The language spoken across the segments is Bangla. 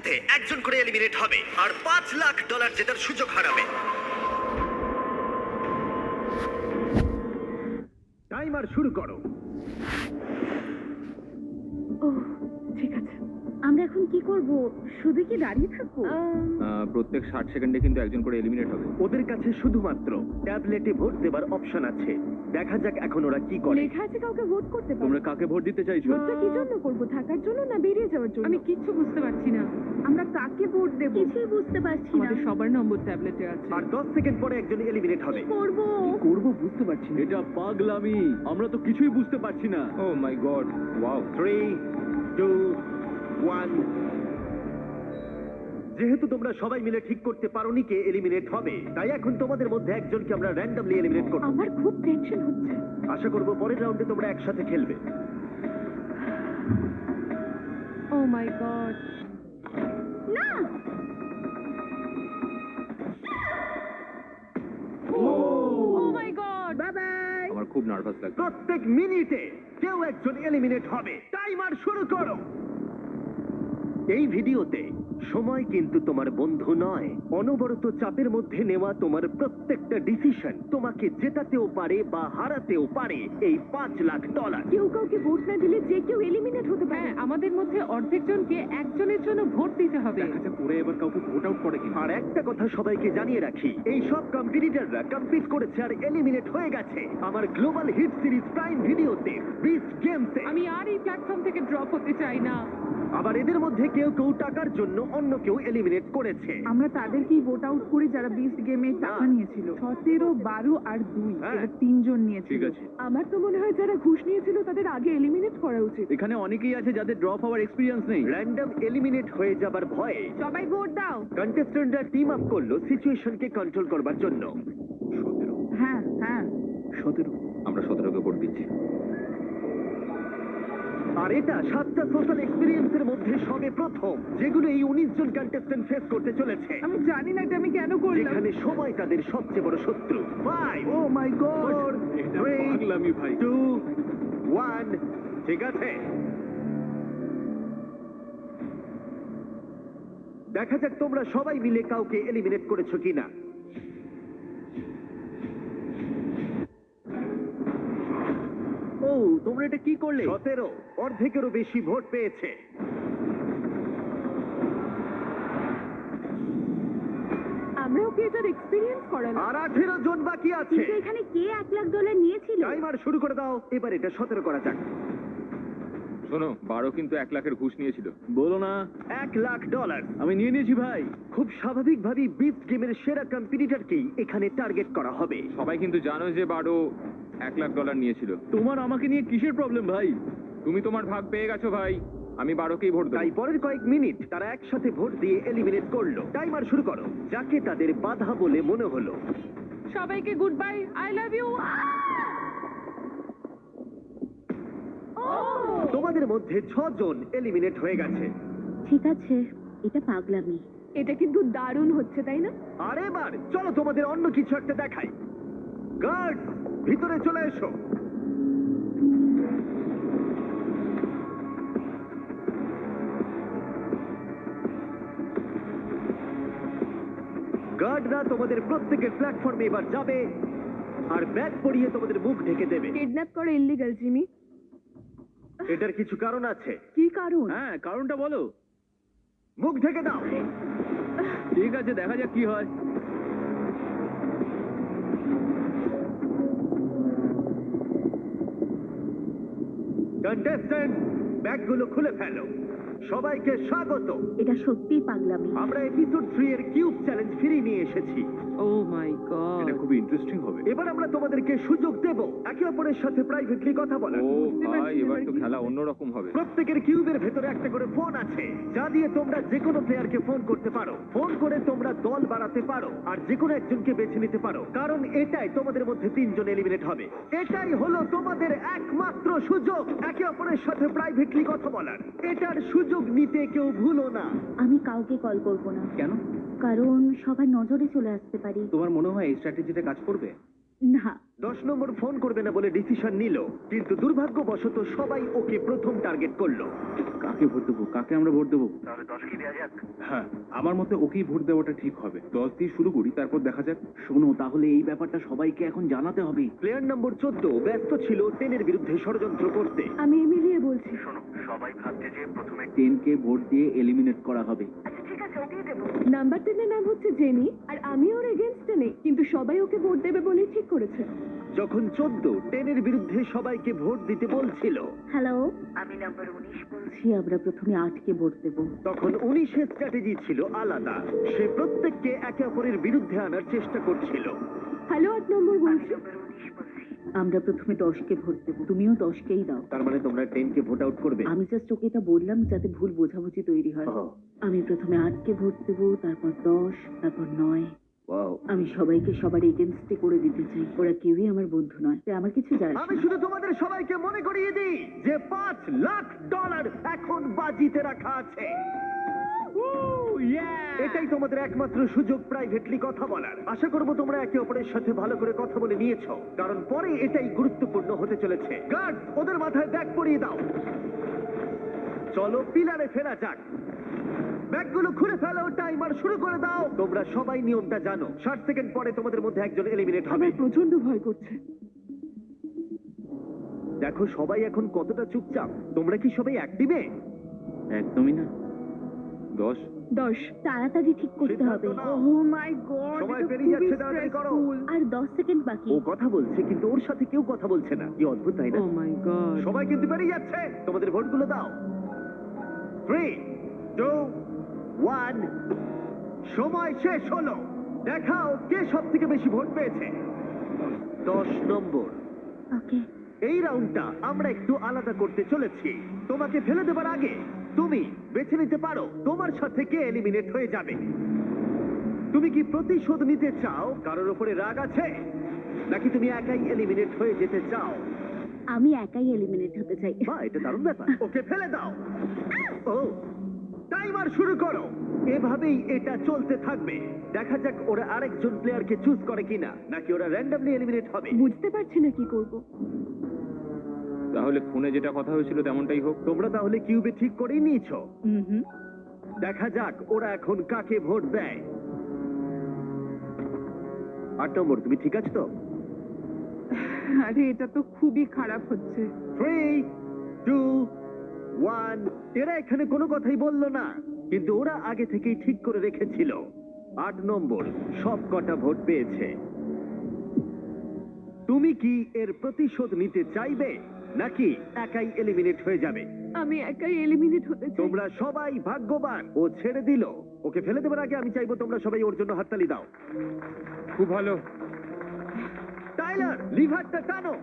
মধ্যে একজন করে এলিমিনেট হবে আর $5 লাখ জেতার সুযোগ হারাবে। টাইমার শুরু করো। ও ঠিক আছে, আমরা এখন কি করব? শুধু কি দাঁড়িয়ে থাকবো? প্রত্যেক 60 সেকেন্ডে কিন্তু একজন করে এলিমিনেট হবে। ওদের কাছে শুধুমাত্র ট্যাবলেটে ভোট দেবার অপশন আছে। দেখা যাক এখন ওরা কি করে। লেখা আছে কাউকে ভোট করতে পারো। তোমরা কাকে ভোট দিতে চাইছো? ভোটটা কি জন্য করব? থাকার জন্য না বেরিয়ে যাওয়ার জন্য? আমি কিচ্ছু বুঝতে পারছি না। আমরা কাকে ভোট দেব? কিছুই বুঝতে পারছি না। আমাদের সবার নম্বর ট্যাবলেটে আছে। আর 10 সেকেন্ড পরে একজন এলিমিনেট হবে। করব করব বুঝতে পারছি না। এটা পাগলামি, আমরা তো কিছুই বুঝতে পারছি না। ও মাই গড, ওয়াও। 3, 2, 1। যেহেতু তোমরা সবাই মিলে ঠিক করতে পারোনি কে এলিমিনেট হবে, তাই এখন তোমাদের মধ্যে একজনকে আমরা র্যান্ডমলি এলিমিনেট করব। আমার খুব টেনশন হচ্ছে। আশা করব পরের রাউন্ডে তোমরা একসাথে খেলবে। ও মাই গড, না! ও মাই গড, বাই বাই। আমার খুব নার্ভাস লাগছে। প্রত্যেক মিনিটে কেউ একজন এলিমিনেট হবে। টাইমার শুরু করো। এই ভিডিওতে সময় কিন্তু তোমার বন্ধু নয়। অনবরত চাপের মধ্যে নেওয়া তোমার প্রত্যেকটা ডিসিশন তোমাকে জেতাতেও পারে বা হারাতেও পারে এই $5 লাখ। কেউ কাউকে ভোট না দিলে যে কেউ এলিমিনেট হতে পারে। আমাদের মধ্যে অর্ধেক জনকে একজনের জন্য ভোট দিতে হবে। আচ্ছা, পরে এবার কাউকে ভোট আউট করে কিনা? আর একটা কথা সবাইকে জানিয়ে রাখি, এই সব কম্পিটিটররা কম্পিট করেছে আর এলিমিনেট হয়ে গেছে আমার গ্লোবাল হিট সিরিজ প্রাইম ভিডিওতে, বিস্ট গেমসে। আমি আর এই প্ল্যাটফর্ম থেকে ড্রপ হতে চাই না। আবার এদের মধ্যে কেউ কেউ টাকার জন্য অন্য কেউ এলিমিনেট করেছে। আমরা তাদেরকেই ভোট আউট করি যারা বিস্ট গেমে টাকা নিয়েছিল। 17, 12 আর 2 হ্যাঁ। এরা 3 জন নিয়েছিল। ঠিক আছে। আমার তো মনে হয় যারা ঘুষ নিয়েছিল তাদের আগে এলিমিনেট করা উচিত। এখানে অনেকেই আছে যাদের ড্রপ হওয়ার এক্সপেরিয়েন্স নেই। র্যান্ডম এলিমিনেট হয়ে যাবার ভয়ে সবাই ভোট দাও। কন্টেস্ট্যান্টরা টিম আপ করলো সিচুয়েশনকে কন্ট্রোল করবার জন্য। 17। হ্যাঁ হ্যাঁ, 17। আমরা 17কে ভোট দিচ্ছি। আর এটা 7টা সোশ্যাল এক্সপেরিয়েন্সের মধ্যে সবে প্রথম যেগুলো এই 19 জন কন্টেস্ট্যান্ট ফেস করতে চলেছে, আমি জানি না এটা আমি কেন করলাম। যেখানে সময় তাদের সবচেয়ে বড় শত্রু। 5, ও মাই গড, 4, এটা 3, পাগলামি ভাই। 2, 1। ঠিক আছে, দেখা যাক তোমরা সবাই মিলে কাউকে এলিমিনেট করেছো কিনা। ও, তোমরা এটা কি করলে? 17, অর্ধেকেরও বেশি ভোট পেয়েছে। আমরাও কি এটার এক্সপেরিয়েন্স করালাম? আর 18 জন বাকি আছে। কিন্তু এখানে কে $1 লাখ নিয়েছিল? টাইমার শুরু করে দাও। এবার এটা 17 করা যাক। শোনো, 12 কিন্তু 1 লাখের ঘুষ নিয়েছিল। বলো না। $1 লাখ। আমি নিয়ে নিয়েছি ভাই। খুব স্বাভাবিকভাবেই বিস্ট গেমের সেরা কম্পিটিটরকেই এখানে টার্গেট করা হবে। সবাই কিন্তু জানো যে 12 $1 লাখ নিয়েছিল। তোমার আমাকে নিয়ে কিসের প্রবলেম ভাই? তুমি তোমার ভাগ পেয়ে গেছো ভাই। আমি 12কেই ভোট তাই দেবো। পরের কয়েক মিনিট তারা একসাথে ভোট দিয়ে এলিমিনেট করলো। টাইমার শুরু করো। যাকে তাদের বাধা বলে মনে হলো। সবাইকে goodbye, I love you. তোমাদের মধ্যে 6 জন এলিমিনেট হয়ে গেছে। ঠিক আছে, এটা পাগলামি। এটা কিন্তু দারুণ হচ্ছে, তাই না? আর এবার চলো তোমাদের অন্য কিছু একটা দেখাই। গার্ড, ভিতরে চলে এসো। গার্ডরা তোমাদের প্রত্যেকের প্ল্যাটফর্মে এবার যাবে আর ব্যাগ পরিয়ে তোমাদের মুখ ঢেকে দেবে। কিডন্যাপ করা ইল্লিগাল, জিমি। এটার কিছু কারণ আছে। কি কারণ? হ্যাঁ, কারণটা বলো। মুখ ঢেকে দাও। ঠিক আছে, দেখা যাক কি হয়। কন্টেস্ট্যান্ট, ব্যাগগুলো খুলে ফেলো। সবাইকে স্বাগত। এটা সত্যিই পাগলামি। আমরা এপিসোড 3 এর কিউব চ্যালেঞ্জ ফিরিয়ে নিয়ে এসেছি। ও মাই গড, এটা খুবই ইন্টারেস্টিং হবে। এবার আমরা তোমাদেরকে সুযোগ দেব একে অপরের সাথে প্রাইভেটলি কথা বলার। ও ভাই, এবার তো খেলা অন্যরকম হবে। প্রত্যেকের কিউবের ভেতরে একটা করে ফোন আছে, যা দিয়ে তোমরা যে কোনো প্লেয়ারকে ফোন করতে পারো। ফোন করে তোমরা দল বাড়াতে পারো আর যে কোনো একজনকে বেছে নিতে পারো, কারণ এটাই তোমাদের মধ্যে 3 জন এলিমিনেট হবে। এটাই হলো তোমাদের একমাত্র সুযোগ একে অপরের সাথে প্রাইভেটলি কথা বলার। এটার সুযোগ নিতে কেউ ভুলো না। আমি কাউকে কল করব না। কেন? কারণ সবার নজরে চলে আসতে পারি। তোমার মনে হয় এই স্ট্র্যাটেজিটা কাজ করবে? না, 10 নম্বর ফোন করবে না বলে ডিসিশন নিল, কিন্তু দুর্ভাগ্যবশত সবাই ওকে প্রথম টার্গেট করলো। কাকে ভোট দেবো, কাকে আমরা ভোট দেবো? হ্যাঁ, আমার মতে ওকেই ভোট দেওয়াটা ঠিক হবে। 10 দিয়ে শুরু করি, তারপর দেখা যাক। শোনো, তাহলে এই ব্যাপারটা সবাইকে এখন জানাতে হবে। প্লেয়ার নম্বর 14 ব্যস্ত ছিল 10 এর বিরুদ্ধে ষড়যন্ত্র করতে। আমি এমিলিয়ে বলছি। 10 কে ভোট দিয়ে এলিমিনেট করা হবে। নাম্বার 10 এর নাম হচ্ছে জেনি, আর আমি ওর এগেইনস্টে নেই, কিন্তু সবাই ওকে ভোট দেবে বলেই ঠিক করেছে। যখন 14 10 এর বিরুদ্ধে সবাইকে ভোট দিতে বলছিল, হ্যালো, আমি নাম্বার 19 বলছি। আমরা প্রথমে 8 কে ভোট দেব। তখন 19 এর স্ট্র্যাটেজি ছিল আলাদা। সে প্রত্যেককে একে অপরের বিরুদ্ধে আনার চেষ্টা করছিল। হ্যালো 8 নম্বর বলছি। আমরা প্রথমে 10 কে ভোট দেব। তুমিও 10 কেই দাও। তার মানে তোমরা 10 কে ভোট আউট করবে? আমি জাস্ট ওকে এটা বললাম যাতে ভুল বোঝাবুঝি তৈরি হয়। ও, আমি প্রথমে 8 কে ভোট দেব, তারপর 10, তারপর 9। ওয়াও। আমি সবাইকে সবার এগেনস্টে করে দিতে চাই। ওরা কেউই আমার বন্ধু নয়, তাই আমার কিছু যায় আসে আমি না। শুধু তোমাদের সবাইকে মনে করিয়ে দিই যে $5 লাখ এখন বাজিতে রাখা আছে। এটাই তোমাদের একমাত্র সুযোগ প্রাইভেটলি কথা বলার। আশা করব তোমরা একে অপরের সাথে ভালো করে কথা বলে নিয়েছো, কারণ পরে এটাই গুরুত্বপূর্ণ হতে চলেছে। গার্ড, ওদের মাথায় ব্যাগ পরিয়ে দাও। চলো পিলারে ফেরা যাক। ব্যাগগুলো খুলে ফেলো, টাইমার শুরু করে দাও। তোমরা সবাই নিয়মটা জানো। 60 সেকেন্ড পরে তোমাদের মধ্যে একজন এলিমিনেট হবে। আমার প্রচন্ড ভয় করছে। দেখো সবাই এখন কতটা চুপচাপ। তোমরা কি সবাই অ্যাক্টিভে? একদমই না। 10 10। তাড়াতাড়ি ঠিক করতে হবে। সিদ্ধান্ত নাও। ও মাই গড, সময় পেরিয়ে যাচ্ছে, তাড়াতাড়ি করো। আর 10 সেকেন্ড বাকি। ও কথা বলছে কিন্তু ওর সাথে কেউ কথা বলছে না। কি অদ্ভুত, তাই না? ও মাই গড। সবাই কিন্তু পেরিয়ে যাচ্ছে। তোমাদের ভোটগুলো দাও। 3, 2, 1। সময় শেষ হলো। দেখাও কে সব থেকে বেশি ভোট পেয়েছে। 10 নম্বর। ওকে। এই রাউন্ডটা আমরা একটু আলাদা করতে চলেছি। তোমাকে ফেলে দেবার আগে তুমি বেছে নিতে পারো তোমার সাথে কে এলিমিনেট হয়ে যাবে। তুমি কি প্রতিশোধ নিতে চাও? কারোর উপরে রাগ আছে? নাকি তুমি একাই এলিমিনেট হয়ে যেতে চাও? আমি একাই এলিমিনেট হতে চাই। বা এটা দারুণ ব্যাপার। ওকে ফেলে দাও। ও, টাইমার শুরু করো। এভাবেই এটা চলতে থাকবে। দেখা যাক ওরা আরেকজন প্লেয়ারকে চুজ করে কিনা, নাকি ওরা র্যান্ডমলি এলিমিনেট হবে। বুঝতে পারছি না কি করব। তাহলে ফোনে যেটা কথা হয়েছিল তেমনটাই হোক। তোমরা তাহলে কিউবে ঠিক করেই নিয়েছো। হুম। দেখা যাক ওরা এখন কাকে ভোট দেয়। 8 নম্বর, তুমি ঠিক আছো তো? আরে এটা তো খুবই খারাপ হচ্ছে। 3, 2, 1। এরা এখানে কোনো কথাই বললো না, কিন্তু ওরা আগে থেকেই ঠিক করে রেখেছিল। 8 নম্বর সব কটা ভোট পেয়েছে। তুমি কি এর প্রতিশোধ নিতে চাইবে, নাকি একাই এলিমিনেট হয়ে যাবে? আমি একাই এলিমিনেট হতে চাই। তোমরা সবাই ভাগ্যবান। ও ছেড়ে দিল। ওকে ফেলে দেবার আগে আমি চাইবো তোমরা সবাই ওর জন্য হাততালি দাও। খুব ভালো। টাইলার, লিভারটা টানো।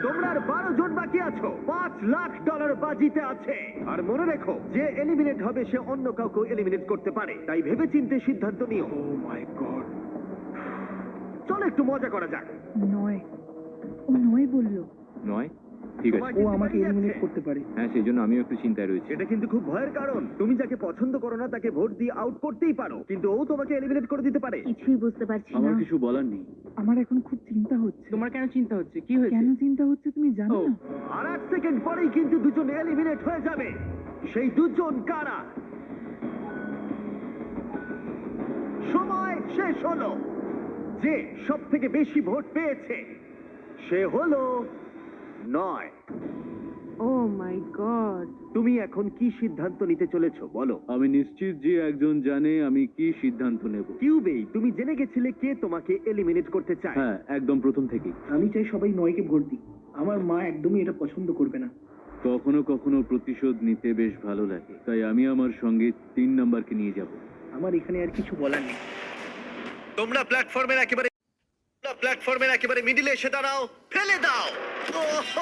তোমরা আর 12 জন বাকি আছো। $5 লাখ বাজিতে আছে। আর মনে রেখো, যে এলিমিনেট হবে সে অন্য কাউকে এলিমিনেট করতে পারে, তাই ভেবেচিন্তে সিদ্ধান্ত নিও। ও মাই গড। চলো একটু মজা করা যাক। 9। ও 9 বললো। 9? ঠিক আছে। সময় কিন্তু পেরিয়ে যাচ্ছে। করতে পারে। হ্যাঁ, সেই জন্য আমিও একটু চিন্তায় রয়েছি। এটা কিন্তু খুব ভয়ের কারণ। তুমি যাকে পছন্দ করো না তাকে ভোট দিয়ে আউট করতেই পারো, কিন্তু ও তোমাকে এলিমিনেট করে দিতে পারে। কিছুই বুঝতে পারছি না। আমার কিছু বলার নেই। আমার এখন খুব চিন্তা হচ্ছে। তোমার কেন চিন্তা হচ্ছে? কি হয়েছে? কেন চিন্তা হচ্ছে তুমি জানো না? আর 8 সেকেন্ড পরেই কিন্তু দুজন এলিমিনেট হয়ে যাবে। সেই দুজন কারা? সময় শেষ হলো। যে সব থেকে বেশি ভোট পেয়েছে সে হলো 9। ও মাই গড। তুমি এখন কি সিদ্ধান্ত নিতে চলেছো বলো? আমি নিশ্চিত যে একজন জানে আমি কি সিদ্ধান্ত নেব। কিউবেই তুমি জেনে গেছিলে কে তোমাকে এলিমিনেট করতে চায়। হ্যাঁ, একদম প্রথম থেকেই। আমি চাই সবাই 9 কে ভোট দিই। আমার মা একদমই এটা পছন্দ করবে না। কখনো কখনো প্রতিশোধ নিতে বেশ ভালো লাগে, তাই আমি আমার সঙ্গে 3 নাম্বারকে নিয়ে যাব। আমার এখানে আর কিছু বলার নেই। তোমরা প্ল্যাটফর্মের একেবারে মিডিলে এসে দাঁড়াও। ফেলে দাও। ওহ!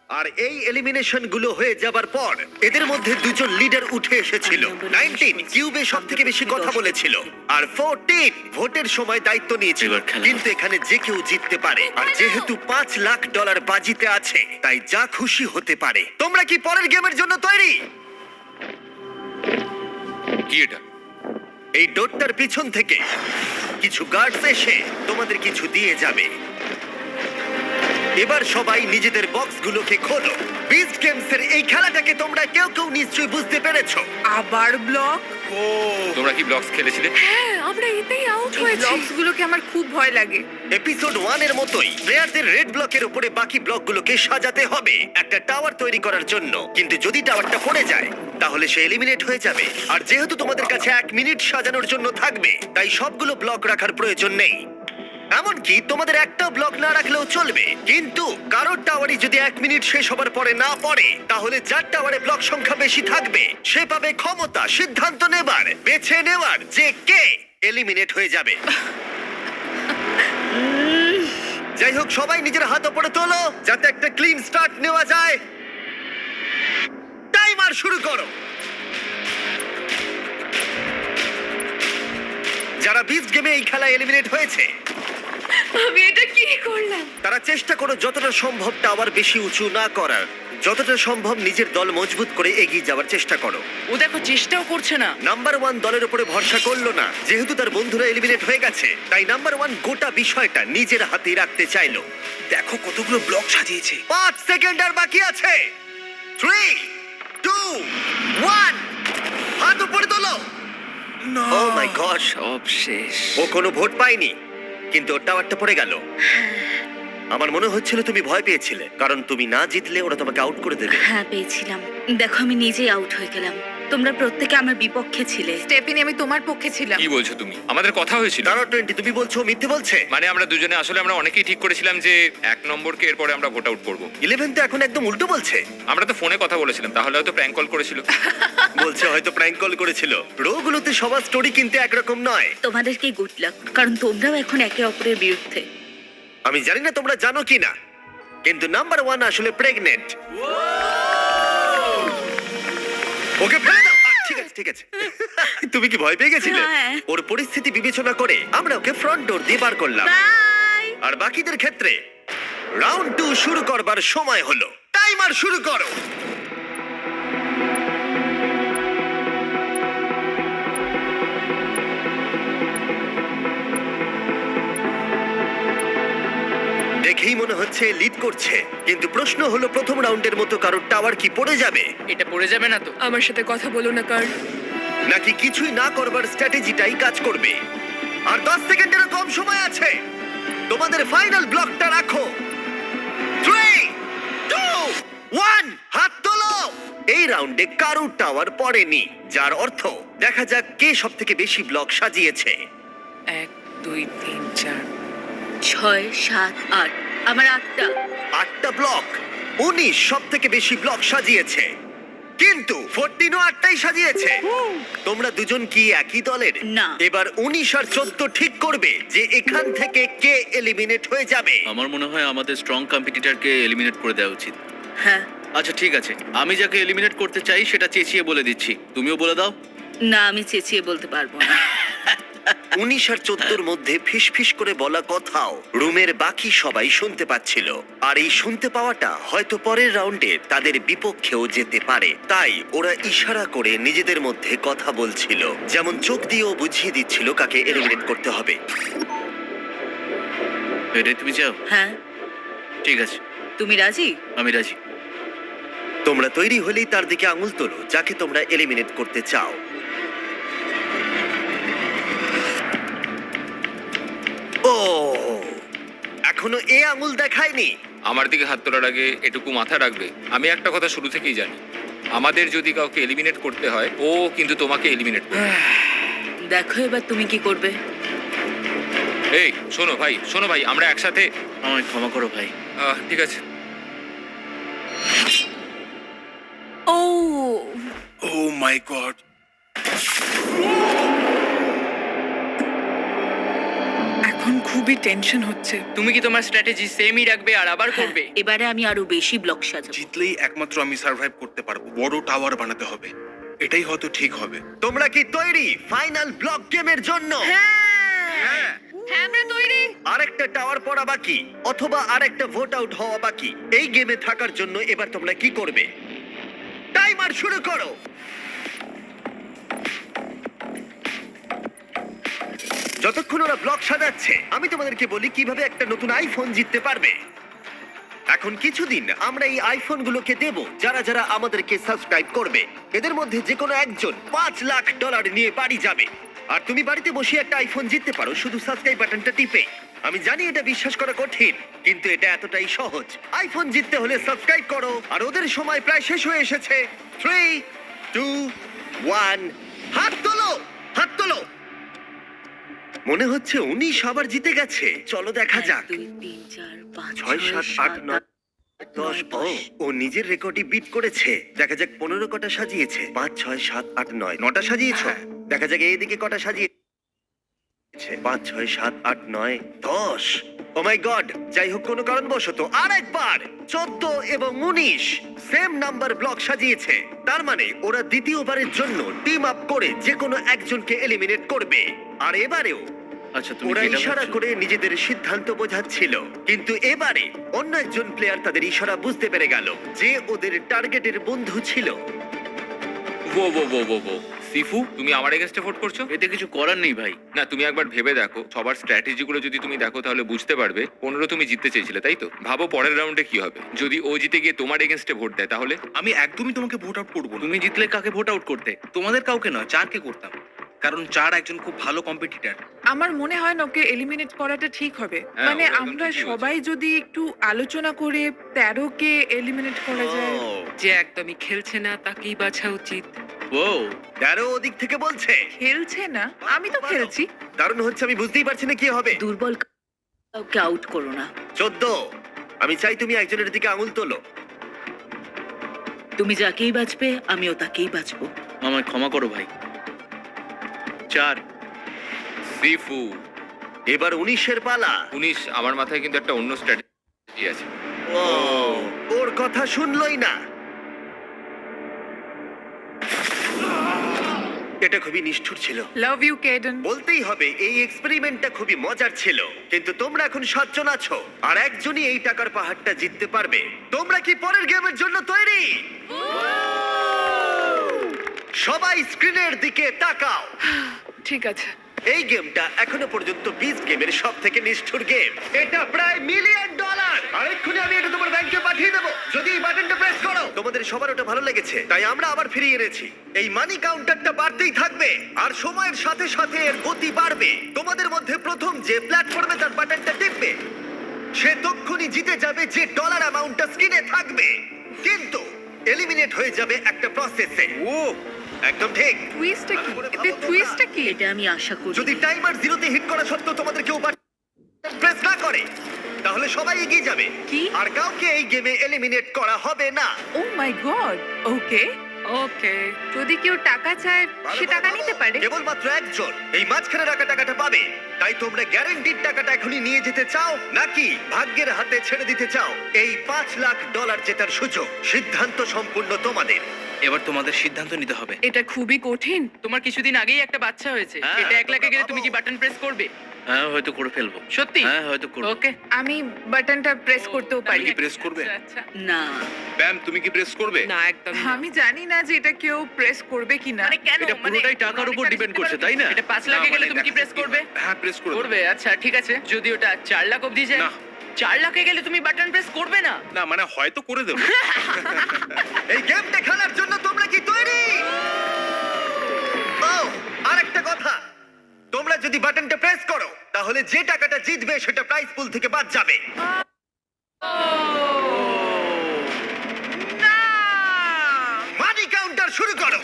আর এই এলিমিনেশন গুলো হয়ে যাবার পর এদের মধ্যে দুজন লিডার উঠে এসেছিল। 19 কিউবে সব থেকে বেশি কথা বলেছিল, আর 14 ভোটের সময় দায়িত্ব নিয়েছিল। কিন্তু এখানে যে কেউ জিততে পারে, আর যেহেতু $5 লাখ বাজিতে আছে, তাই যা খুশি হতে পারে। তোমরা কি পরের গেমের জন্য তৈরি? কি এটা? এই ডোরটার পিছন থেকে কিছু গার্ডস এসে তোমাদের কিছু দিয়ে যাবে। এবার সবাই নিজেদের বক্সগুলোকে খোলো। বিস্ট গেমসের এই খেলাটাকে তোমরা কেউ কেউ নিশ্চয়ই বুঝতে পেরেছো। আবার ব্লক? তোমরা কি ব্লকস খেলেছিলে? হ্যাঁ, আমরা এতেই আউট এই ব্লকসগুলোকে আমার খুব ভয় লাগে। এপিসোড 1 এর মতোই প্লেয়ারদের রেড ব্লকের উপরে বাকি ব্লকগুলোকে সাজাতে হবে একটা টাওয়ার তৈরি করার জন্য। কিন্তু যদি টাওয়ারটা পড়ে যায় তাহলে সে এলিমিনেট হয়ে যাবে। আর যেহেতু তোমাদের কাছে 1 মিনিট সাজানোর জন্য থাকবে, তাই সবগুলো ব্লক রাখার প্রয়োজন নেই। এমনকি তোমাদের একটা ব্লক না রাখলেও চলবে, কিন্তু কারোর টাওয়ারই যদি 1 মিনিট শেষ হবার পরে না পড়ে, তাহলে যার টাওয়ারে ব্লক সংখ্যা বেশি থাকবে সে পাবে ক্ষমতা সিদ্ধান্ত নেবার, বেছে নেওয়ার যে কে এলিমিনেট হয়ে যাবে। যাই হোক, সবাই নিজের হাত উপরে তোলো যাতে একটা ক্লিন স্টার্ট নেওয়া যায়। টাইমার শুরু করো। যারা বিচ গেমে এই খেলা এলিমিনেট হয়েছে আমি এটা কি করলাম? তারা চেষ্টা করো যতটা সম্ভব টাওয়ার বেশি উঁচু না করার, যতটা সম্ভব নিজের দল মজবুত করে এগিয়ে যাওয়ার চেষ্টা করো। ও দেখো চেষ্টাও করছে না। নাম্বার 1 দলের উপরে ভরসা করলো না, যেহেতু তার বন্ধুরা এলিমিনেট হয়ে গেছে, তাই নাম্বার 1 গোটা বিষয়টা নিজের হাতেই রাখতে চাইলো। দেখো কতগুলো ব্লক সাজিয়েছে। 5 সেকেন্ড আর বাকি আছে। 3, 2, 1, হাত উপরে তোলো। ও মাই গড, সব শেষ। ও কোনো ভোট পায়নি, কিন্তু ওর টাওয়ারটা পড়ে গেল। আমার মনে হচ্ছিল তুমি ভয় পেয়েছিলে, কারণ তুমি না জিতলে ওরা তোমাকে আউট করে দেবে। হ্যাঁ, পেয়েছিলাম। দেখো, আমি নিজেই আউট হয়ে গেলাম। তোমরা প্রত্যেকে আমার বিপক্ষে ছিলে। স্টেফিনি, আমি তোমার পক্ষে ছিলাম। কি বলছো তুমি? আমাদের কথা হয়েছিল। দাঁড়াও 20, তুমি বলছো ও মিথ্যে বলছে? মানে আমরা দুজনে আসলে আমরা অনেকেই ঠিক করেছিলাম যে 1 নম্বরকে এরপরে আমরা ভোট আউট করবো। 11 তো এখন একদম উল্টো বলছে। আমরা তো ফোনে কথা বলেছিলাম, তাহলে হয়তো প্র্যাঙ্ক কল করেছিল। বলছে হয়তো প্র্যাঙ্ক কল করেছিল। রোগুলোতে সবার স্টোরি কিন্তু একরকম নয়। তোমাদেরকে গুড লাক, কারণ তোমরাও এখন একে অপরের বিরুদ্ধে। আমি জানি না তোমরা জানো কি না, কিন্তু নাম্বার 1 আসলে প্রেগনেন্ট। ওকে ফেলে দাও। ঠিক আছে, ঠিক আছে। তুমি কি ভয় পেয়ে গেছিলে? হ্যাঁ। ওর পরিস্থিতি বিবেচনা করে আমরা ওকে ফ্রন্ট ডোর দিয়ে বার করলাম। বাই। আর বাকিদের ক্ষেত্রে রাউন্ড 2 শুরু করবার সময় হলো। টাইমার শুরু করো। দেখেই মনে হচ্ছে লিড করছে, কিন্তু প্রশ্ন হলো প্রথম রাউন্ডের মতো কারোর টাওয়ার কি পড়ে যাবে, এটা পড়ে যাবে না তো? আমার সাথে কথা বলো না, কার নাকি কিছুই না করবার স্ট্র্যাটেজিটাই কাজ করবে। আর 10 সেকেন্ডেরও কম সময় আছে। তোমাদের ফাইনাল ব্লকটা রাখো। 3, 2, 1, হাত তোলো। এই রাউন্ডে কারো টাওয়ার পড়েনি, যার অর্থ দেখা যাক কে সব থেকে বেশি ব্লক সাজিয়েছে। 1, 2, 3, 4। 6, 7, 8। আমার 8টা। 8টা ব্লক। 19 সব থেকে বেশি ব্লক সাজিয়েছে, কিন্তু 14ও 8টাই সাজিয়েছে। তোমরা দুজন কি একই দলের? না। এবার 19 আর 14 ঠিক করবে যে এখান থেকে কে এলিমিনেট হয়ে যাবে। আমার মনে হয় আমাদের স্ট্রং কম্পিটিটরকে এলিমিনেট করে দেওয়া উচিত। হ্যাঁ। আচ্ছা ঠিক আছে, আমি যাকে এলিমিনেট করতে চাই সেটা চেঁচিয়ে বলে দিচ্ছি, তুমিও বলে দাও। না, আমি চেঁচিয়ে বলতে পারবো না। 19 আর 14 মধ্যে ফিসফিস করে বলা কথাও রুমের বাকি সবাই শুনতে পাচ্ছিল। আর এই শুনতে পাওয়াটা হয়তো পরের রাউন্ডে তাদের বিপক্ষেও যেতে পারে, তাই ওরা ইশারা করে নিজেদের মধ্যে কথা বলছিল, যেমন চোখ দিয়েও বুঝিয়ে দিচ্ছিল কাকে এলিমিনেট করতে হবে। এটাই তুমি চাও? হ্যাঁ। ঠিক আছে, তুমি রাজি? আমি রাজি। তোমরা তৈরি হলেই তার দিকে আঙুল তোলো যাকে তোমরা এলিমিনেট করতে চাও। ও, এখনো এ আঙুল দেখায়নি। আমার দিকে হাত তোলার আগে এটুকু মাথা রাখবে, আমি একটা কথা শুরু থেকেই জানি, আমাদের যদি কাউকে এলিমিনেট করতে হয় ও কিন্তু তোমাকে এলিমিনেট করবে। দেখো এবার তুমি কি করবে। এই শোনো ভাই, আমরা একসাথে। আমায় ক্ষমা করো ভাই। ঠিক আছে। ও ও মাই গড। এখন খুবই টেনশন হচ্ছে। তুমি কি তোমার স্ট্র্যাটেজি সেমই রাখবে আর আবার করবে? এবারে আমি আরো বেশি ব্লক সাজাবো। জিতলেই একমাত্র আমি সার্ভাইভ করতে পারবো। বড় টাওয়ার বানাতে হবে, এটাই হয়তো ঠিক হবে। তোমরা কি তৈরি ফাইনাল ব্লক গেমের জন্য? হ্যাঁ, আমরা তৈরি। আরেকটা টাওয়ার পড়া বাকি, অথবা আরেকটা ভোট আউট হওয়া বাকি। এই গেমে থাকার জন্য এবার তোমরা কি করবে? টাইমার শুরু করো। যতক্ষণ ওরা ব্লক সাজাচ্ছে আমি তোমাদেরকে বলি কিভাবে একটা নতুন আইফোন জিততে পারবে। এখন কিছুদিন আমরা এই আইফোনগুলোকে দেব যারা যারা আমাদেরকে সাবস্ক্রাইব করবে। এদের মধ্যে যে কোনো একজন $5 লাখ নিয়ে বাড়ি যাবে। আর তুমি বাড়িতে বসে একটা আইফোন জিততে পারো শুধু সাবস্ক্রাইব বাটনটা টিপে। আমি জানি এটা বিশ্বাস করা কঠিন, কিন্তু এটা এতটাই সহজ। আইফোন জিততে হলে সাবস্ক্রাইব করো। আর ওদের সময় প্রায় শেষ হয়ে এসেছে। 3, 2, 1, হাত তোলো, হাত তোলো। মনে হচ্ছে উনি সবার জিতে গেছে। চলো দেখা যাক। 2, 3, 4, 5, 6, 7, 8, 9, 10। ও নিজের রেকর্ডই বিট করেছে। দেখা যাক 15 কটা সাজিয়েছে। 5, 6, 7, 8, 9 9টা সাজিয়েছ। দেখা যাক এইদিকে কটা সাজিয়েছে। 5, 6, 7, 8, 9, 10। ও মাই গড, যাই হোক কোনো কারণবশত আরেকবার 14 এবং 19 সেম নাম্বার ব্লক সাজিয়েছে। তার মানে ওরা দ্বিতীয়বারের জন্য টিম আপ করে যে কোনো একজনকে এলিমিনেট করবে। আর এবারেও আচ্ছা ওরা ইশারা করে নিজেদের সিদ্ধান্ত বোঝাচ্ছিল, কিন্তু এবারে অন্য একজন প্লেয়ার তাদের ইশারা বুঝতে পেরে গেল যে ওদের টার্গেটের বন্ধু ছিল। ও সিফু, তুমি আমার এগেইনস্টে ভোট করছো? এতে কিছু করার নেই ভাই। না, তুমি একবার ভেবে দেখো, সবার স্ট্র্যাটেজি গুলো যদি তুমি দেখো তাহলে বুঝতে পারবে 15 তুমি জিততে চেয়েছিলে, তাই তো? ভাবো পরের রাউন্ডে কি হবে যদি ও জিতে গিয়ে তোমার এগেইনস্টে ভোট দেয়, তাহলে? আমি একদমই তোমাকে ভোট আউট করবো না। তুমি জিতলে কাকে ভোট আউট করতে? তোমাদের কাউকে নয়, চারকে করতাম। কারণ চার একজন খুব ভালো কম্পিটিটর। আমার মনে হয় না ওকে এলিমিনেট করাটা ঠিক হবে। হ্যাঁ, মানে ও একদম আমরা ঠিকই সবাই যদি একটু আলোচনা করে 13 কে এলিমিনেট করা যায়। ও, যে একদমই খেলছে না তাকেই বাছা উচিত। ও 13 ওদিক থেকে বলছে। খেলছে না, আমি তো খেলছি। কারণ হচ্ছে আমি বুঝতেই পারছি না কি হবে। দুর্বল কাউকে আউট করো না। 14, আমি চাই তুমি একজনের দিকে আঙুল তোলো। তুমি যাকেই বাঁচবে আমিও তাকেই বাঁচবো। আমায় ক্ষমা করো ভাই। 4 সিফু। এবার 19 পালা। 19, আমার মাথায় কিন্তু একটা অন্য স্ট্র্যাটেজি আছে। ও, ওর কথা শুনলই না। এটা খুবই নিষ্ঠুর ছিল। Love you Caden. বলতেই হবে এই এক্সপেরিমেন্টটা খুবই মজার ছিল, কিন্তু তোমরা এখন 7 জন আছো আর একজনই এই টাকার পাহাড়টা জিততে পারবে। তোমরা কি পরের গেমের জন্য তৈরি? সবাই স্ক্রিনের দিকে তাকাও। ঠিক আছে। এই গেমটা এখনো পর্যন্ত 20 গেমের সব থেকে নিষ্ঠুর গেম। এটা প্রায় $1 মিলিয়ন। আর এক্ষুনি আমি এটা তোমার ব্যাংকে পাঠিয়ে দেবো যদি এই বাটনটা প্রেস করো। তোমাদের সবার ওটা ভালো লেগেছে, তাই আমরা আবার ফিরিয়ে এনেছি। এই মানি কাউন্টারটা বাড়তেই থাকবে আর সময়ের সাথে সাথে এর গতি বাড়বে। তোমাদের মধ্যে প্রথম যে প্ল্যাটফর্মে তার বাটনটা টিপবে সে তক্ষুনি জিতে যাবে, যে ডলার অ্যামাউন্টটা স্ক্রিনে থাকবে। কিন্তু এলিমিনেট হয়ে যাবে একটা প্রসেসে। ও একদম ঠিক। টুইস্টটা কি? এতে টুইস্টটা কি? এটা আমি আশা করি। যদি টাইমার 0-তে হিট করা সত্ত্বেও তোমাদের কেউ প্রেস না করে তাহলে সবাই এগিয়ে যাবে কি? আর কাউকে এই গেমে এলিমিনেট করা হবে না। ও মাই গড। ওকে। ওকে, যদি কেউ টাকা চায় সে টাকা নিতে পারে। কেবলমাত্র একজন এই মাঝখানে রাখা টাকাটা পাবে। তাই তোমরা গ্যারান্টিড টাকাটা এখনই নিয়ে যেতে চাও নাকি ভাগ্যের হাতে ছেড়ে দিতে চাও এই $5 লাখ জেতার সুযোগ? সিদ্ধান্ত সম্পূর্ণ তোমাদের। এবার তোমাদের সিদ্ধান্ত নিতে হবে। এটা খুবই কঠিন। তোমার কিছুদিন আগেই একটা বাচ্চা হয়েছে, এটা 1 লাখে গেলে তুমি কি বাটন প্রেস করবে? হ্যাঁ হয়তো করে ফেলবো। সত্যি? হ্যাঁ হয়তো করবো। ওকে, আমি বাটনটা প্রেস করতেও পারি। কি প্রেস করবে? আচ্ছা। না, ব্যাম তুমি কি প্রেস করবে? না, একদম না। আমি জানি না যে এটা কেউ প্রেস করবে কিনা। মানে কেন? এটা পুরোটাই টাকার উপর ডিপেন্ড করছে, তাই না? এটা 5 লাখে গেলে তুমি কি প্রেস করবে? হ্যাঁ প্রেস করবে। করবে, আচ্ছা ঠিক আছে। যদি ওটা 4 লাখ অবধি যায়? না। 4 লাখে গেলে তুমি বাটন প্রেস করবে না? না মানে হয়তো করে দেবো। এই গেমটা খেলার জন্য তোমরা কি তৈরি? ও আরেকটা কথা, তোমরা যদি বাটনটা প্রেস করো তাহলে যে টাকাটা জিতবে সেটা প্রাইজ পুল থেকে বাদ যাবে। না! মানি কাউন্টার শুরু করো।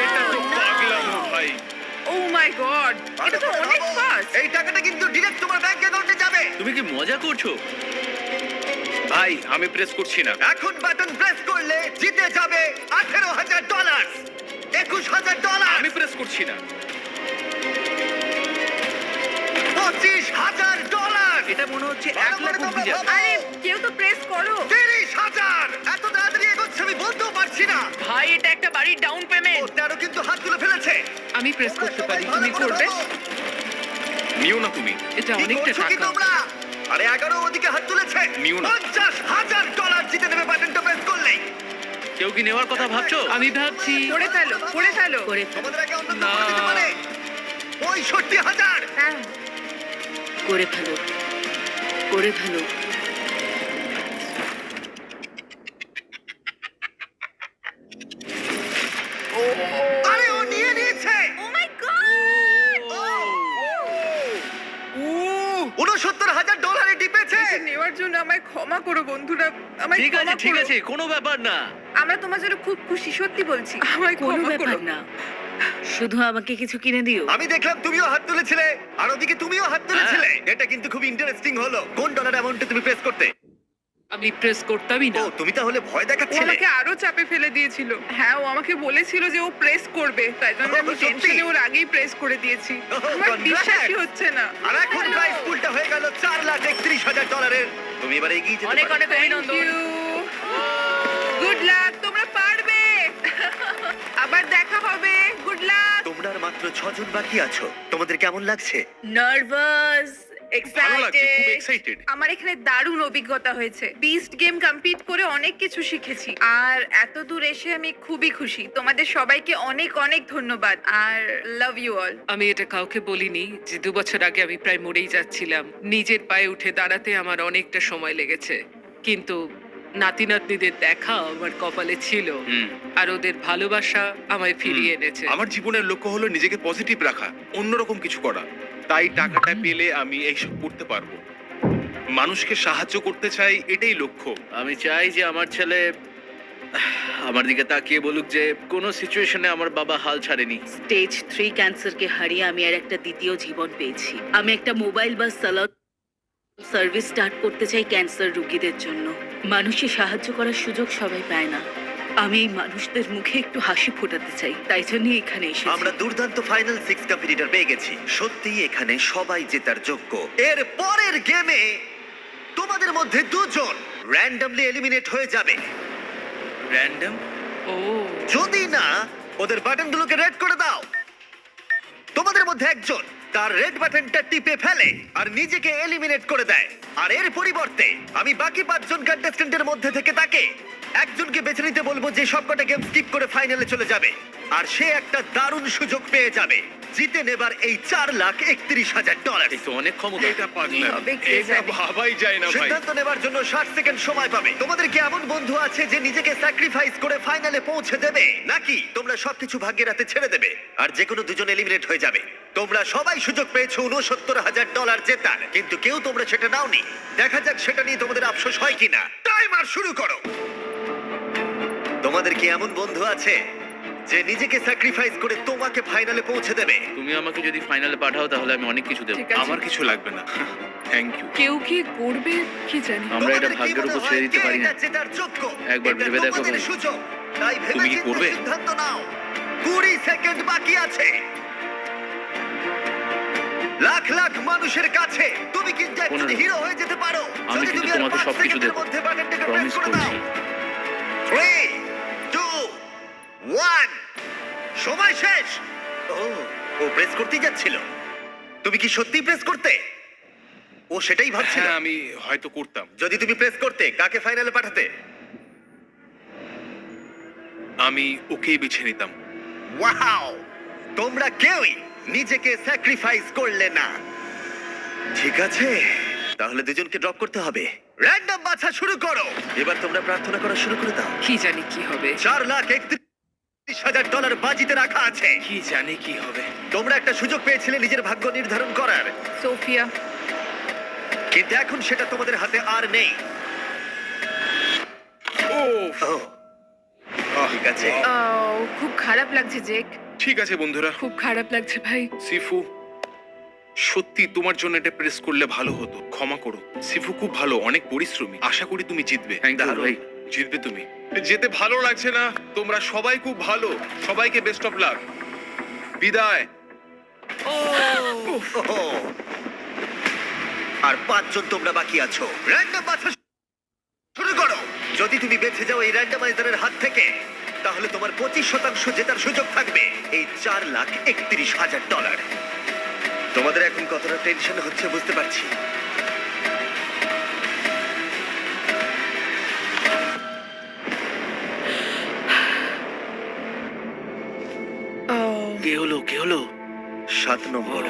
এটা তো পাগলামো ভাই। ও মাই গড, এটা তো অনেক ফাস্ট। এই টাকাটা কিন্তু ডিরেক্ট তোমার ব্যাংক অ্যাকাউন্টে যাবে। তুমি কি মজা করছো? ভাই আমি প্রেস করছি না। এখন বাটন প্রেস করলে জিতে যাবে $18,000, $21,000, আমি প্রেস করছি না। $25,000। এটা মনে হচ্ছে ভালো 1 লাখ করে অব্দি তোমরা যাবে। ভাবো। আরে কেউ তো প্রেস করো। 30,000। এত তাড়াতাড়ি এগোচ্ছে আমি বলতেও পারছি না। ভাই, এটা একটা বাড়ির ডাউন ও পেমেন্ট। 13 কিন্তু হাত তুলে ফেলেছে। আমি প্রেস করতে পারি, তোমরা তুমি সবাই ভালো করবে? করে ভাবো। নিও না তুমি। এটা কি অনেকটা করছো কি টাকা। তোমরা? আরে 11 ওদিকে হাত তুলেছে। নিও না। $50,000 জিতে নেবে বাটনটা প্রেস করলেই। কেউ কি নেওয়ার কথা ভাবছো? আমি ভাবছি করে ফেলো, করে ফেলো। করে ফেলো। তোমাদের অ্যাকাউন্টে না। দিতে পারে। 65,000। করে ফেলো, করে ফেলো। আরে ও নিয়ে নিয়েছে। ও মাই গড! 69,000 টিপেছে। নেওয়ার জন্য আমায় ক্ষমা করো বন্ধুরা, আমায় ঠিক আছে ক্ষমা ঠিক করো। আছে কোনো ব্যাপার না। আমরা তোমার জন্য খুব খুশি, সত্যি বলছি, আমায় কোনো ক্ষমা ব্যাপার করো। না, শুধু আমাকে কিছু কিনে দিও। আমি দেখলাম তুমিও হাত তুলেছিলে আর ওদিকে তুমিও হাত তুলেছিলে। এটা কিন্তু খুব ইন্টারেস্টিং হলো। কোন ডলার অ্যামাউন্টে তুমি প্রেস করতে? আমি প্রেস করতামই ও তুমি তাহলে ভয় ও দেখাচ্ছিলে। আমাকে আরো চাপে ফেলে দিয়েছিল। হ্যাঁ, ও আমাকে বলেছিল যে ও প্রেস করবে, তাই জন্য আমি সত্যি? টেনশনে ওর আগেই প্রেস করে দিয়েছি। আমার congrats! বিশ্বাসই হচ্ছে না। আর এখন প্রাইস পুলটা হয়ে গেল $4,31,000। তুমি এবার এগিয়ে যেতে অনেক পারো। অনেক অভিনন্দন। গুড লাক, তোমরা পারবে। আবার দেখা হবে। Good luck. তোমরা আর মাত্র 6 জন বাকি আছো। তোমাদের কেমন লাগছে? নার্ভাস, ভালো লাগছে, খুব এক্সাইটেড। এক্সাইটেড। আমার এখানে দারুণ অভিজ্ঞতা হয়েছে। বিস্ট গেম কমপ্লিট করে অনেক কিছু শিখেছি, আর এত দূর এসে আমি খুবই খুশি। তোমাদের সবাইকে অনেক অনেক ধন্যবাদ, আর লাভ ইউ অল। আমি এটা কাউকে বলিনি যে 2 বছর আগে আমি প্রায় মরেই যাচ্ছিলাম। নিজের পায়ে উঠে দাঁড়াতে আমার অনেকটা সময় লেগেছে, কিন্তু নাতি নাতনিদের দেখা আমার কপালে ছিল, আর ওদের ভালোবাসা আমায় ফিরিয়ে এনেছে। আমার জীবনের লক্ষ্য হলো নিজেকে পজিটিভ রাখা, অন্যরকম কিছু করা। তাই টাকাটা পেলে আমি এইসব করতে পারবো। মানুষকে সাহায্য করতে চাই, এটাই লক্ষ্য। আমি চাই যে আমার ছেলে আমার দিকে তাকিয়ে বলুক যে কোনো সিচুয়েশনে আমার বাবা হাল ছাড়েনি। স্টেজ 3 ক্যান্সারকে হারিয়ে আমি আর একটা দ্বিতীয় জীবন পেয়েছি। আমি একটা মোবাইল বা সালাদ সার্ভিস স্টার্ট করতে চাই ক্যান্সার রোগীদের জন্য। মানুষকে সাহায্য করার সুযোগ সবাই পায় না। আমি এই মানুষদের মুখে একটু হাসি ফোটাতে চাই, তাই জন্যই এখানে এসেছি। আমরা দুর্দান্ত ফাইনাল 6 কম্পিটিটর পেয়ে গেছি। সত্যিই এখানে সবাই জেতার যোগ্য। এর পরের গেমে তোমাদের মধ্যে 2 জন র্যান্ডমলি এলিমিনেট হয়ে যাবে। র্যান্ডম? ও যদি না ওদের বাটনগুলোকে রেড করে দাও। তোমাদের মধ্যে একজন তার রেড বাটনটা টিপে ফেলে আর নিজেকে এলিমিনেট করে দেয়, আর এর পরিবর্তে আমি বাকি 5 জন কন্টেস্ট্যান্টের মধ্যে থেকে তাকে একজনকে বেছে নিতে বলবো যে সবকটা গেম স্কিপ করে ফাইনালে চলে যাবে, আর সে একটা দারুণ সুযোগ পেয়ে যাবে জিতে নেবার এই $4,31,000। এই তো অনেক ক্ষমতা। এটা পারলাম, হবে কে এটা জানে। ভাবাই যায় না ভাই। সিদ্ধান্ত নেবার জন্য 60 সেকেন্ড সময় পাবে। তোমাদের কি এমন বন্ধু আছে যে নিজেকে স্যাক্রিফাইস করে ফাইনালে পৌঁছে দেবে, নাকি তোমরা সবকিছু ভাগ্যের হাতে ছেড়ে দেবে আর যে কোনো দুজন এলিমিনেট হয়ে যাবে? তোমরা সবাই সুযোগ পেয়েছো $69,000 জেতার, কিন্তু কেউ তোমরা সেটা নাওনি। দেখা যাক সেটা নিয়ে তোমাদের আফসোস হয় কিনা। টাইমার শুরু করো। তোমাদের কি এমন বন্ধু আছে যে নিজেকে স্যাক্রিফাইস করে তোমাকে ফাইনালে পৌঁছে দেবে? তুমি আমাকে যদি ফাইনালে পাঠাও তাহলে আমি অনেক কিছু দেবো। ঠিক আছে। আমার কিছু লাগবে না, থ্যাংক ইউ। কেউ কি করবে কি জানি। আমরা এটা তোমাদের কি ভাগ্যের মনে উপর হয় ছেড়ে দিতে কে পারি না। এটা জেতার যোগ্য? একবার এটা ভেবে দেখো তোমাদের ভাই। সুযোগ। তাই ভেবে তুমি কি চিন্তে করবে? সিদ্ধান্ত নাও। 20 সেকেন্ড বাকি আছে। লাখ লাখ মানুষের কাছে তুমি কিন্তু একজন 15 হিরো হয়ে যেতে পারো আমি যদি কিন্তু তুমি আর তোমাকে 5 সবকিছু সেকেন্ডের দেবো। মধ্যে বাটনটাকে প্রেস প্রমিস করে দাও। করছি। 3 2 1 সময় শেষ। ও প্রেস করতেই যাচ্ছিল। তুমি কি সত্যি প্রেস করতে? ও সেটাই ভাবছিল। হ্যাঁ, আমি হয়তো করতাম। যদি তুমি প্রেস করতে কাকে ফাইনালে পাঠাতে? আমি ওকেই বেছে নিতাম। ওয়াও, তোমরা কেউই নিজেকে স্যাক্রিফাইস করলে না। ঠিক আছে, তাহলে দুজনকে ড্রপ করতে হবে। র্যান্ডম বাছা শুরু করো। এবার তোমরা প্রার্থনা করা শুরু করে দাও। কি জানি কি হবে। $4,31,000 বাজিতে রাখা আছে। কি জানি কি হবে। তোমরা একটা সুযোগ পেয়েছিলে নিজের ভাগ্য নির্ধারণ করার, সোফিয়া, কিন্তু এখন সেটা তোমাদের হাতে আর নেই। ও ঠিক আছে, খুব খারাপ লাগছে জেক। ঠিক আছে বন্ধুরা। খুব খারাপ লাগছে ভাই। সিফু, সত্যি তোমার জন্য এটা প্রেস করলে ভালো হতো, ক্ষমা করো। সিফু খুব ভালো, অনেক পরিশ্রমী। আশা করি তুমি জিতবে। থ্যাংক ইউ ভাই। জিতবে তুমি। যেতে ভালো লাগছে না। তোমরা সবাই খুব ভালো, সবাইকে বেস্ট অফ লাক। বিদায়। ওহো। আর 5 জন তোমরা বাকি আছো। র্যান্ডম বাছা শুরু করো। যদি তুমি বেঁচে যাও এই র্যান্ডমাইজারের হাত থেকে, তাহলে তোমার 25% জেতার সুযোগ থাকবে এই $4,31,000। তোমাদের এখন কতটা টেনশন হচ্ছে বুঝতে পারছি। কে হলো কে হলো? 7 নম্বর।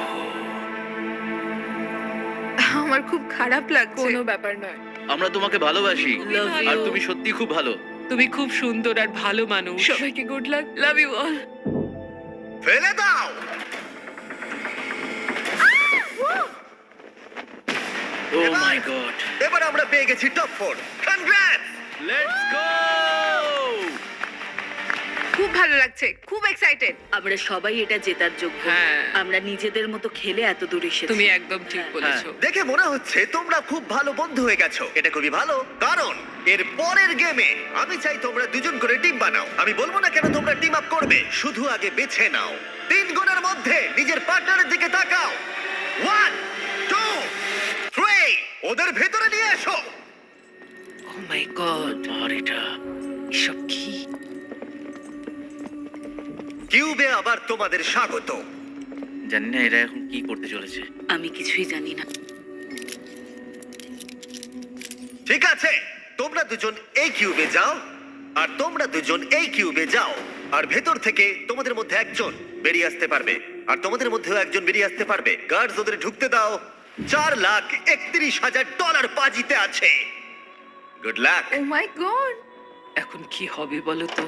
আমার খুব খারাপ লাগছে। কোনো ব্যাপার নয়। আমরা তোমাকে ভালোবাসি Love you. আর তুমি সত্যি খুব ভালো। তুমি খুব সুন্দর আর ভালো মানুষ। সবাইকে good luck, love you all. ফেলে দাও। ও মাই গড, এবার আমরা পেয়ে গেছি টপ 4। কনগ্রাটস! Let's go! খুব ভালো লাগছে, খুব এক্সাইটেড। আমরা সবাই এটা জেতার যোগ্য। হ্যাঁ। আমরা নিজেদের মতো খেলে এত দূর এসেছি। তুমি একদম ঠিক বলেছো। দেখে মনে হচ্ছে তোমরা খুব ভালো বন্ধু হয়ে গেছো। এটা খুবই ভালো, কারণ এর পরের গেমে আমি চাই তোমরা দুজন করে টিম বানাও। আমি বলবো না কেন তোমরা টিম আপ করবে, শুধু আগে বেছে নাও। 3 গুণের মধ্যে নিজের পার্টনারের দিকে তাকাও। 1 2 3 ওদের ভেতরে নিয়ে এসো। ও মাই গড, আর এটা এসব কি? কিউবে আবার তোমাদের স্বাগত। জানি না এরা এখন কি করতে চলেছে। আমি কিছুই জানি না। ঠিক আছে, তোমরা দুজন এই কিউবে যাও আর তোমরা দুজন এই কিউবে যাও, আর ভেতর থেকে তোমাদের মধ্যে একজন বেরিয়ে আসতে পারবে, আর তোমাদের মধ্যেও একজন বেরিয়ে আসতে পারবে। গার্ডস ওদের ঢুকতে দাও। $4,31,000 বাজিতে আছে। Good luck. Oh my God. এখন কি হবে বলো তো?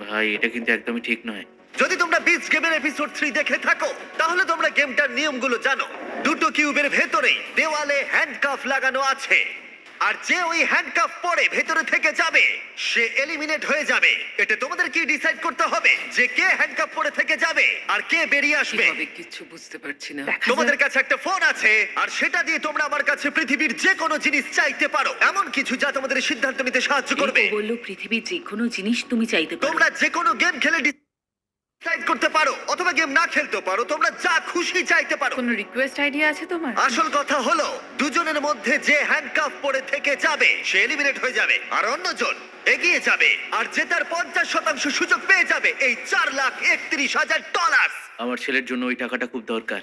ভাই এটা কিন্তু একদমই ঠিক নয়। যদি তোমরা বিচ গেমের এপিসোড 3 দেখে থাকো তাহলে তোমরা গেমটার নিয়মগুলো জানো। দুটো কিউবের ভেতরে দেওয়ালে হ্যান্ডকাফ লাগানো আছে, আর যে ওই হ্যান্ডকাফ পরে ভেতরে থেকে যাবে সে এলিমিনেট হয়ে যাবে। এটা তোমাদের কি ডিসাইড করতে হবে যে কে হ্যান্ডকাফ পরে থেকে যাবে আর কে বেরিয়ে কি আসবে। হবে কিচ্ছু বুঝতে পারছি না। তোমাদের কাছে একটা ফোন আছে, আর সেটা দিয়ে তোমরা আমার কাছে পৃথিবীর যে কোনো জিনিস চাইতে পারো, এমন কিছু যা তোমাদের সিদ্ধান্ত নিতে সাহায্য করবে। ও বললো পৃথিবীর যে কোনো জিনিস তুমি চাইতে পারো। তোমরা যে কোনো গেম খেলে ডিসাইড করতে পারো, অথবা গেম না খেলতে পারো। তোমরা যা খুশি চাইতে পারো। কোনো রিকোয়েস্ট আইডিয়া আছে তোমার? আসল কথা হলো দুজনের মধ্যে যে হ্যান্ডকাফ পরে থেকে যাবে সে এলিমিনেট হয়ে যাবে, আর অন্যজন এগিয়ে যাবে আর জেতার 50% সুযোগ পেয়ে যাবে এই $4,31,000। আমার ছেলের জন্য ওই টাকাটা খুব দরকার।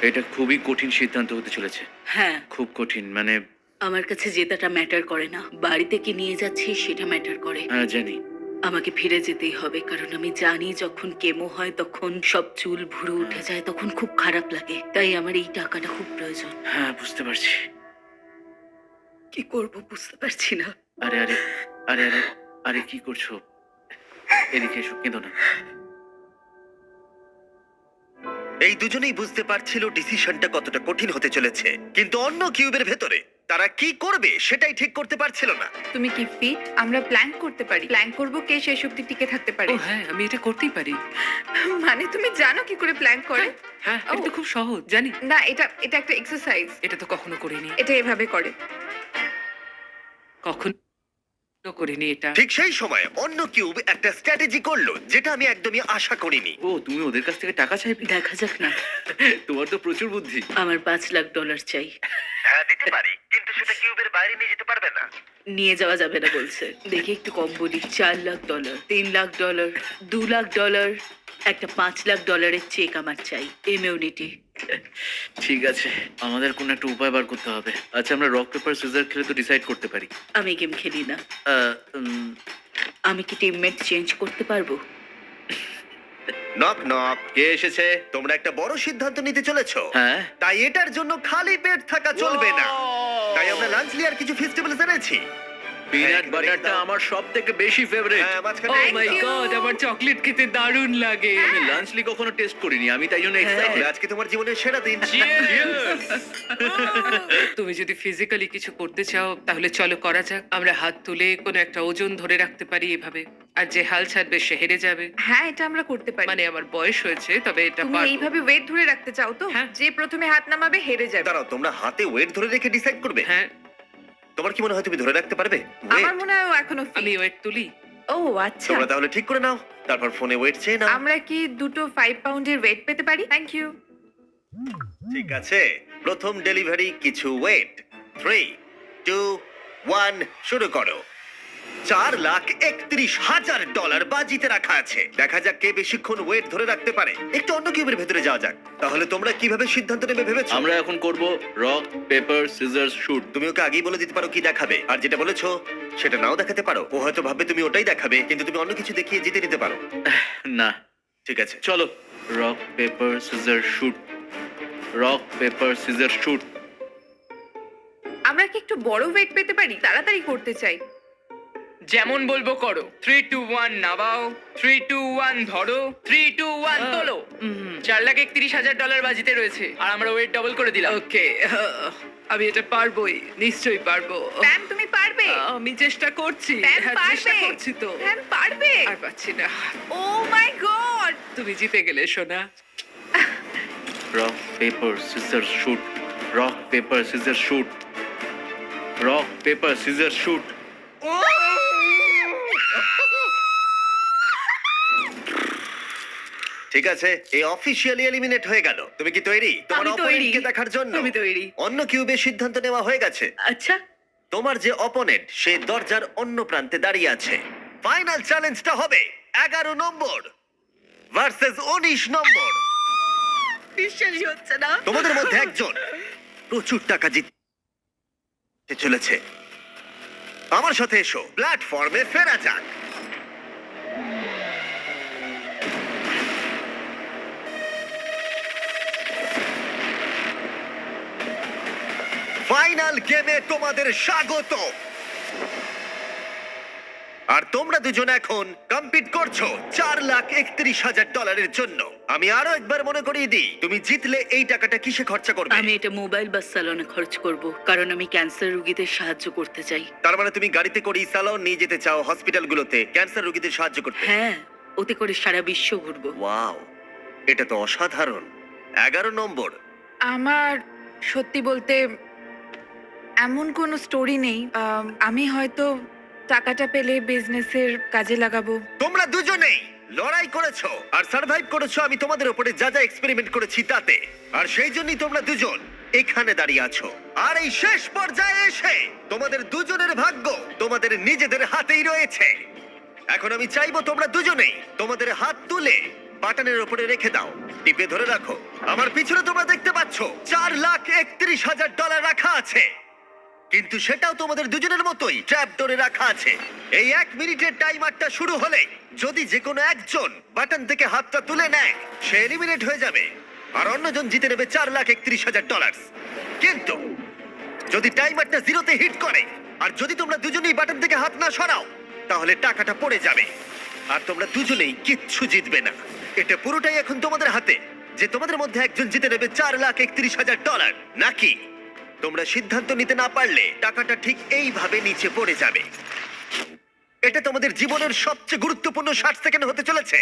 এটা খুবই কঠিন সিদ্ধান্ত হতে চলেছে, হ্যাঁ, খুব কঠিন। মানে আমার কাছে জেতাটা ম্যাটার করে না, বাড়িতে কি নিয়ে যাচ্ছি সেটা ম্যাটার করে। হ্যাঁ জানি। আমাকে ফিরে যেতেই হবে, কারণ আমি জানি যখন কেমো হয় তখন সব চুল ভুরু উঠে যায়, তখন খুব খারাপ লাগে। তাই আমার এই টাকাটা খুব প্রয়োজন। হ্যাঁ বুঝতে পারছি। কি করব বুঝতে পারছি না। আরে আরে আরে আরে আরে কি করছো? এদিকে এসো, কেঁদো না। এই দুজনেই বুঝতে পারছিল ডিসিশনটা কতটা কঠিন হতে চলেছে, কিন্তু অন্য কিউবের ভেতরে তারা কি করবে সেটাই ঠিক করতে পারছিল না। তুমি কি ফিট? আমরা প্ল্যান করতে পারি। প্ল্যান করব কে শেষ অবধি টিকে থাকতে পারে। ও হ্যাঁ, আমি এটা করতেই পারি। মানে তুমি জানো কি করে প্ল্যান করে? হ্যাঁ, এটা তো খুব সহজ, জানি। না, এটা এটা একটা এক্সারসাইজ। এটা তো কখনো করিনি। এটা এভাবে করে। কখনো করিনি এটা। ঠিক সেই সময় অন্য কিউব একটা স্ট্র্যাটেজি করলো যেটা আমি একদমই আশা করিনি। ও তুমি ওদের কাছ থেকে টাকা চাইবে? দেখা যাক না। তোমার তো প্রচুর বুদ্ধি। আমার $5,00,000 চাই। হ্যাঁ দিতে পারি, কিন্তু সেটা কিউবের বাইরে নিয়ে যেতে পারবে না। নিয়ে যাওয়া যাবে না বলছে। দেখি একটু কম বলি। $4,00,000, $3,00,000, $2,00,000, একটা $5,00,000 চেক আমার চাই। ইমিউনিটি। ঠিক আছে, আমাদের কোনো একটা উপায় বার করতে হবে। আচ্ছা আমরা রক পেপার সিজার খেলে তো ডিসাইড করতে পারি। আমি গেম খেলি না। আহ, উম, আমি কি টিমমেট চেঞ্জ করতে পারবো? Knock knock. কে এসেছে? তোমরা একটা বড় সিদ্ধান্ত নিতে চলেছো, হ্যাঁ। তাই এটার জন্য খালি পেট থাকা চলবে না। তাই আমরা লাঞ্চ লিয়ার কিছু ফেস্টিভ্যালস এনেছি। পিনাট বাটারটা আমার সব থেকে বেশি ফেভারিট। হ্যাঁ, ও মাঝখানে Thank মাই you. গড, আমার চকলেট খেতে দারুণ লাগে। আমি লাঞ্চলি কখনো টেস্ট করিনি, আমি তাই জন্য তাহলে এক্সাইটেড। আজকে তোমার জীবনের সেরা দিন। তুমি যদি ফিজিক্যালি কিছু করতে চাও তাহলে চলো করা যাক। আমরা হাত তুলে কোনো একটা ওজন ধরে রাখতে পারি এভাবে, আর যে হাল ছাড়বে সে হেরে যাবে। হ্যাঁ, এটা আমরা করতে পারি। মানে আমার বয়স হয়েছে, তবে এটা তুমি পারবো। এইভাবে ওয়েট ধরে রাখতে চাও তো? হ্যাঁ। যে প্রথমে হাত নামাবে হেরে যাবে। দাঁড়াও, তোমরা হাতে ওয়েট ধরে রেখে ডিসাইড করবে? হ্যাঁ, তোমার কি মনে হয় তুমি ধরে রাখতে পারবে আমার weight? মনে হয় ও এখনো আমি fit। ওয়েট তুলি। ও আচ্ছা। তোমরা তাহলে ঠিক করে নাও, তারপর ফোনে ওয়েট চেয়ে নাও। আমরা কি দুটো 5 পাউন্ডের ওয়েট পেতে পারি? Thank you. ঠিক আছে, প্রথম ডেলিভারি কিছু ওয়েট। 3 2 1 শুরু করো। $4,31,000 বাজিতে রাখা আছে। দেখা যাক কে বেশিক্ষণ ওয়েট ধরে রাখতে পারে। একটু অন্য কিউবের ভেতরে যাওয়া যাক। তাহলে তোমরা কিভাবে সিদ্ধান্ত নেবে ভেবেছো? আমরা এখন করব রক পেপার সিজার শুট। তুমি ওকে আগেই বলে দিতে পারো কি দেখাবে, আর যেটা বলেছো সেটা নাও দেখাতে পারো। ও হয়তো ভাববে তুমি ওটাই দেখাবে, কিন্তু তুমি অন্য কিছু দেখিয়ে জিতে নিতে পারো। না, ঠিক আছে, চলো। Rock paper scissor shoot, rock paper scissor shoot. আমরা কি একটু বড় ওয়েট পেতে পারি? তাড়াতাড়ি করতে চাই। যেমন বলবো করো। 3 2 1 নামাও, 3 2 1 ধরো, 3 2 1 তোলো। $4,31,000 বাজিতে রয়েছে আর আমরা ওয়েট ডবল করে দিলাম। ওকে, আমি এটা পারবোই, নিশ্চয়ই পারবো। প্যাম তুমি পারবে? আমি চেষ্টা করছি। প্যাম হ্যাঁ, চেষ্টা পারবে? করছি তো। প্যাম পারবে? আর পাচ্ছি না। ও মাই গড! তুমি জিতে গেলে সোনা। Rock paper scissor shoot, rock paper scissor shoot, rock paper scissor shoot. ঠিক আছে, এই অফিসিয়ালি এলিমিনেট হয়ে গেল। তুমি কি তৈরি তোমার আমি তৈরি। অপোনেন্টকে দেখার জন্য? আমি তৈরি। অন্য কিউবের সিদ্ধান্ত নেওয়া হয়ে গেছে। আচ্ছা, তোমার যে অপোনেন্ট সে দরজার অন্য প্রান্তে দাঁড়িয়ে আছে। ফাইনাল চ্যালেঞ্জটা হবে 11 নম্বর ভার্সেস 19 নম্বর। বিশ্বাসই হচ্ছে না। তোমাদের মধ্যে একজন প্রচুর টাকা জিততে চলেছে। আমার সাথে এসো, প্ল্যাটফর্মে ফেরা যাক। ফাইনাল গেমে তোমাদের স্বাগত। আর তোমরা দুজন এখন কম্পিট করছো $4,31,000 জন্য। আমি আরো একবার মনে করিয়ে দিই, তুমি জিতলে এই টাকাটা কিসে খরচা করবে? আমি এটা মোবাইল বা স্যালনে খরচ করব, কারণ আমি ক্যান্সার রোগীদের সাহায্য করতে চাই। তার মানে তুমি গাড়িতে করে স্যালন নিয়ে যেতে চাও হসপিটালগুলোতে ক্যান্সার রোগীদের সাহায্য করতে? হ্যাঁ, ওতে করে সারা বিশ্ব ঘুরবো। ওয়াও, এটা তো অসাধারণ। 11 নম্বর। আমার সত্যি বলতে এমন কোনো স্টোরি নেই। আমি হয়তো টাকাটা পেলে বিজনেসের কাজে লাগাবো। তোমরা দুজনেই লড়াই করেছো আর সার্ভাইভ করেছো আমি তোমাদের উপরে যা যা এক্সপেরিমেন্ট করেছি তাতে। আর সেই জন্যই তোমরা দুজন এখানে দাঁড়িয়ে আছো। আর এই শেষ পর্যায়ে এসে তোমাদের দুজনের ভাগ্য তোমাদের নিজেদের হাতেই রয়েছে। এখন আমি চাইবো তোমরা দুজনেই তোমাদের হাত তুলে বাটনের উপরে রেখে দাও, টিপে ধরে রাখো। আমার পিছনে তোমরা দেখতে পাচ্ছ $4,31,000 রাখা আছে, কিন্তু সেটাও তোমাদের দুজনের মতোই ট্র্যাপ ডোরে রাখা আছে। এই 1 মিনিটের টাইমারটা শুরু হলে যদি যে কোনো একজন বাটন থেকে হাতটা তুলে নেয় সে এলিমিনেট হয়ে যাবে আর অন্যজন জিতে নেবে $4,31,000। কিন্তু যদি টাইমারটা 0-তে হিট করে আর যদি তোমরা দুজনেই বাটন থেকে হাত না সরাও তাহলে টাকাটা পড়ে যাবে আর তোমরা দুজনেই কিচ্ছু জিতবে না। এটা পুরোটাই এখন তোমাদের হাতে যে তোমাদের মধ্যে একজন জিতে নেবে $4,31,000 নাকি তোমরা সিদ্ধান্ত নিতে না পারলে টাকাটা ঠিক এইভাবে নিচে পড়ে যাবে। এটা তোমাদের জীবনের সবচেয়ে গুরুত্বপূর্ণ 60 সেকেন্ড হতে চলেছে।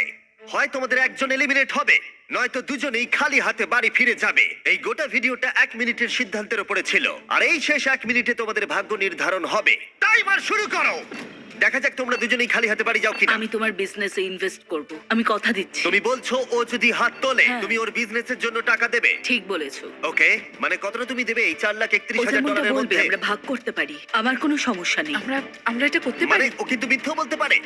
হয় তোমাদের একজন এলিমিনেট হবে, নয়তো দুজনেই খালি হাতে বাড়ি ফিরে যাবে। এই গোটা ভিডিওটা 1 মিনিটের সিদ্ধান্তের উপরে ছিল আর এই শেষ 1 মিনিটে তোমাদের ভাগ্য নির্ধারণ হবে। টাইমার শুরু করো। দেখা যাক তোমরা দুজনেই খালি হাতে বাড়ি যাও কিনা। আমি তোমার বিজনেসে ইনভেস্ট করব, আমি কথা দিচ্ছি। তুমি বলছো ও যদি হাত তোলে হ্যাঁ। তুমি ওর বিজনেসের জন্য টাকা দেবে? ঠিক বলেছো। ওকে, মানে কতটা তুমি দেবে এই ও যেমনটা $4,31,000 এর বলবে মধ্যে? আমরা ভাগ করতে পারি, আমার কোনো সমস্যা নেই। আমরা এটা করতে মানে পারি। ও কিন্তু মিথ্যা বলতে পারে।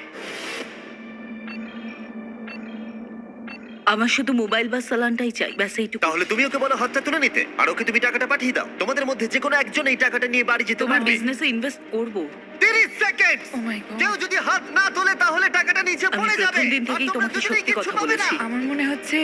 আমার শুধু মোবাইল বা সালানটাই চাই, ব্যাস এইটুকু। তাহলে তুমি ওকে বলো হাতটা তুলে নিতে আর ওকে তুমি টাকাটা পাঠিয়ে দাও। তোমাদের মধ্যে যে কোনো একজন এই টাকাটা নিয়ে বাড়ি যেতে তোমার পারবে। বিজনেসে ইনভেস্ট করব। 30 সেকেন্ড। Oh my God! কেউ যদি হাত না তোলে তাহলে টাকাটা নিচে আমি পড়ে যাবে। প্রথম দিন আর থেকেই তোমরা তোমাকে দুজনেই সত্যি কিচ্ছু কথা পাবে না। বলেছি। আমার মনে হচ্ছে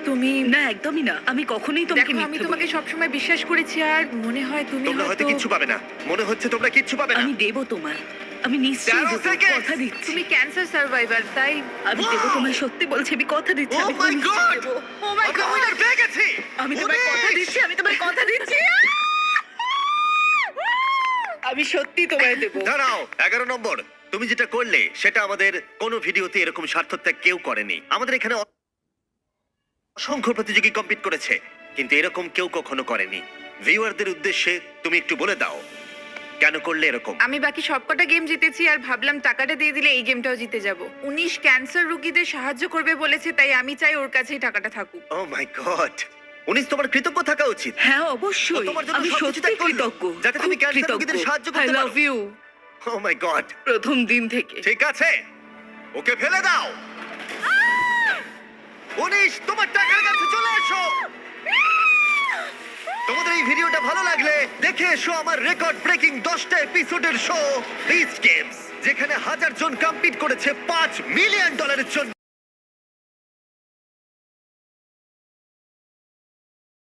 তুমি না, একদমই না, আমি কখনোই তোমাকে দেখো, আমি মিথ্যে তোমাকে বলিনি। সবসময় বিশ্বাস করেছি আর মনে হয় তুমি তোমরা হয়তো হয়তো কিচ্ছু পাবে না। মনে হচ্ছে তোমরা কিচ্ছু পাবে না। আমি দেবো তোমায়, আমি নিশ্চয়ই 13 দেবো, seconds! কথা দিচ্ছি। তুমি ক্যান্সার সার্ভাইভার, তাই আমি দেবো তোমায়, সত্যি বলছি, আমি কথা দিচ্ছি। Oh আমি my তোমায় নিশ্চয়ই God! দেবো। Oh my আমরা God! winner পেয়ে গেছি। আমি তোমায় কথা 19! দিচ্ছি, আমি তোমায় কথা দিচ্ছি। আমি সত্যি তোমায় দেবো। দাঁড়াও, 11 নম্বর। তুমি যেটা করলে সেটা আমাদের কোনো ভিডিওতে এরকম স্বার্থত্যাগ কেউ করেনি। আমাদের এখানে অসংখ্য প্রতিযোগী কম্পিট করেছে, কিন্তু এরকম কেউ কখনো করেনি। ভিউয়ারদের উদ্দেশ্যে তুমি একটু বলে দাও কেন করলে এরকম। আমি বাকি সবকটা গেম জিতেছি আর ভাবলাম টাকাটা দিয়ে দিলে এই গেমটাও জিতে যাব। 19 ক্যান্সার রোগীদের সাহায্য করবে বলেছে, তাই আমি চাই ওর কাছেই টাকাটা থাকুক। ও মাই গড, 19 তোমার কৃতজ্ঞ থাকা উচিত। হ্যাঁ, ও অবশ্যই, তোমার জন্য আমি সবকিছু সত্যি ত্যাগ করলো, কৃতজ্ঞ, যাতে তুমি খুব ক্যান্সার রোগীদের কৃতজ্ঞ। সাহায্য I করতে love পারো। you, oh my God. প্রথম দিন থেকে। ঠিক আছে, ওকে ফেলে দাও। 19 তোমার টাকার কাছে চলে এসো। তোমাদের এই ভিডিওটা ভালো লাগলে দেখে এসো আমার রেকর্ড ব্রেকিং 10টা এপিসোডের শো বিস্ট গেমস, যেখানে 1000 জন কম্পিট করেছে $5 মিলিয়ন জন্য।